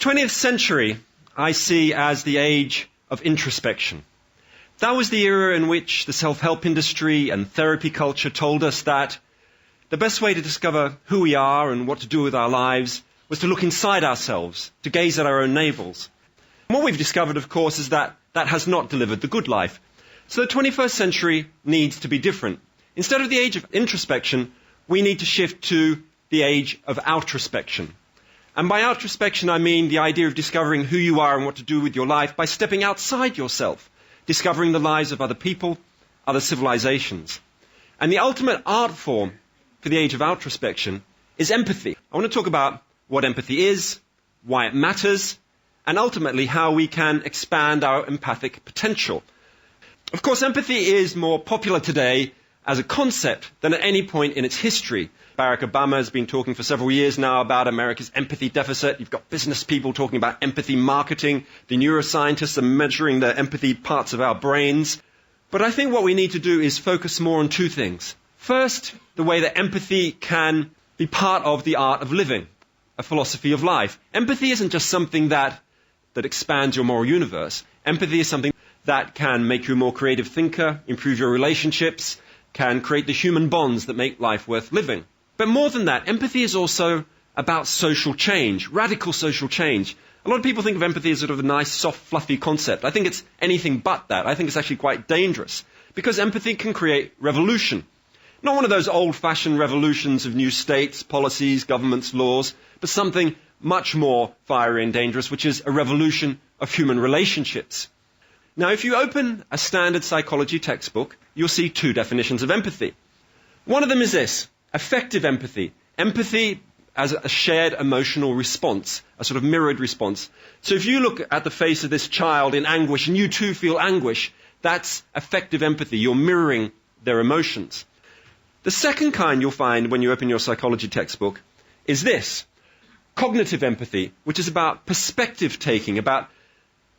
20th century I see as the age of introspection. That was the era in which the self-help industry and therapy culture told us that the best way to discover who we are and what to do with our lives was to look inside ourselves, to gaze at our own navels. And what we've discovered, of course, is that that has not delivered the good life. So the 21st century needs to be different. Instead of the age of introspection, we need to shift to the age of outrospection. And by outrospection, I mean the idea of discovering who you are and what to do with your life by stepping outside yourself, discovering the lives of other people, other civilizations. And the ultimate art form for the age of outrospection is empathy. I want to talk about what empathy is, why it matters, and ultimately how we can expand our empathic potential. Of course, empathy is more popular today as a concept than at any point in its history. Barack Obama has been talking for several years now about America's empathy deficit. You've got business people talking about empathy marketing. The neuroscientists are measuring the empathy parts of our brains. But I think what we need to do is focus more on two things. First, the way that empathy can be part of the art of living, a philosophy of life. Empathy isn't just something that expands your moral universe. Empathy is something that can make you a more creative thinker, improve your relationships, can create the human bonds that make life worth living. But more than that, empathy is also about social change, radical social change. A lot of people think of empathy as sort of a nice, soft, fluffy concept. I think it's anything but that. I think it's actually quite dangerous because empathy can create revolution. Not one of those old-fashioned revolutions of new states, policies, governments, laws, but something much more fiery and dangerous, which is a revolution of human relationships. Now, if you open a standard psychology textbook, you'll see two definitions of empathy. One of them is this: affective empathy. Empathy as a shared emotional response, a sort of mirrored response. So if you look at the face of this child in anguish and you too feel anguish, that's affective empathy. You're mirroring their emotions. The second kind you'll find when you open your psychology textbook is this: cognitive empathy, which is about perspective taking, about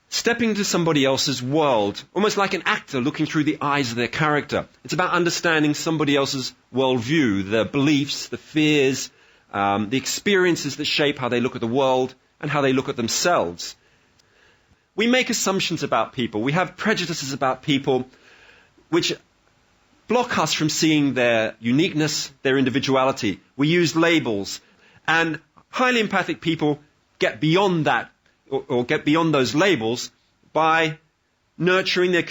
stepping into somebody else's world, almost like an actor looking through the eyes of their character. It's about understanding somebody else's worldview, their beliefs, the fears, the experiences that shape how they look at the world and how they look at themselves. We make assumptions about people. We have prejudices about people which block us from seeing their uniqueness, their individuality. We use labels. And highly empathic people get beyond that, or get beyond those labels by nurturing their